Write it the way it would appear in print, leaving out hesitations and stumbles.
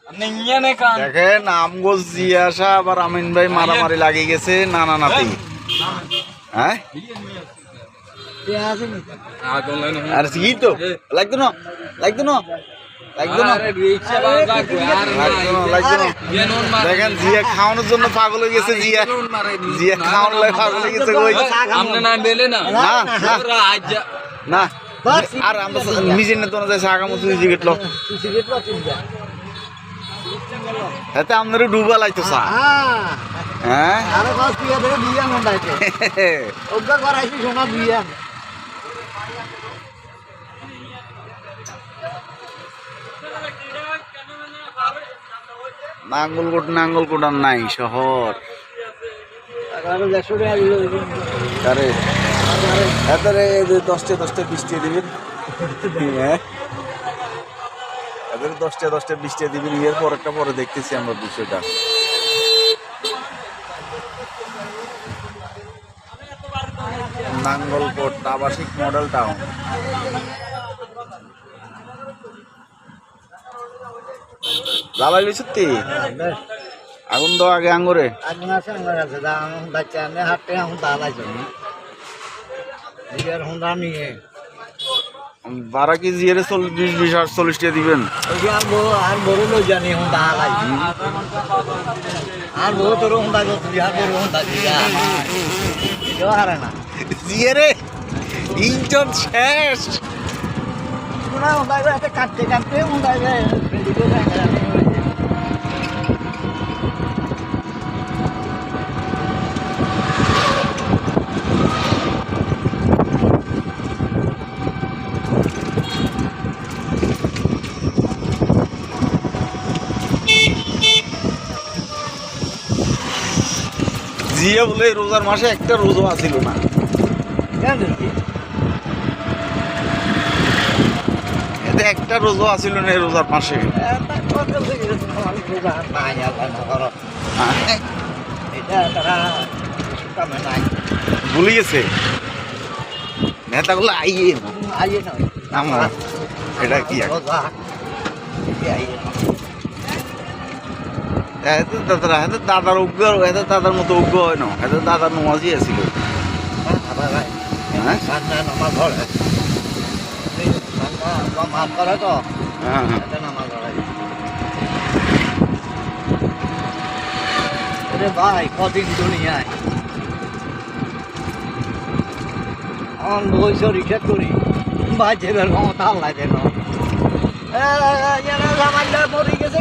দেখেন আমগো জিয়াসা আবার আমিন ভাই মারামারি লাগিয়ে গেছে নানা নাতি। হ্যাঁ আর কি তো লাগতো না লাগতো না লাগতো না লাগতো না। দেখেন জিয়া খাওয়ানোর জন্য পাগল হয়ে গেছে, জিয়া জিয়া খাওয়ানোর লাগে পাগল হয়ে গেছে। ওই না না আর আমরা নিজের নেতো না যাই আগামো তুই সিগারেট লো এতে আপনারও ডুবা লাগতো চা। হ্যাঁ নাঙ্গলকোট আর নাই শহর। দশটা 20 দিবেন, এদের 10টা 20 দিবেন। এর পরেরটা পরে দেখতেছি আমরা বিষয়টা। নাঙ্গলকোট আবাসিক মডেল টাউন। জ্বালাইলি সত্যি আগুন দাও আগে আঙ্গুরে বারা কি জিয়ারে 20-40 দিবেন। আর বড় লোক জানি আর বহু তোর হারে না জিয়ারে ইঞ্চন শেষ কাটতে কাটতে জিয়া বলে রোজার মাসে একটা রোজা আছিল না। এতে একটা রোজা আছিল না এই রোজার মাসে। ভুলে গেছে নেতাগুলো আইয়ে এটা কি দাদার উগ্র দাদার মতো উগ্র হয় না, এদের দাদার নমাজই আছিল। ভাই কদিন দুনিয়ায় আমার বয়স রিক্সা করি ভাই যে ক্ষমতা আল্লাহ যেন মরে গেছে।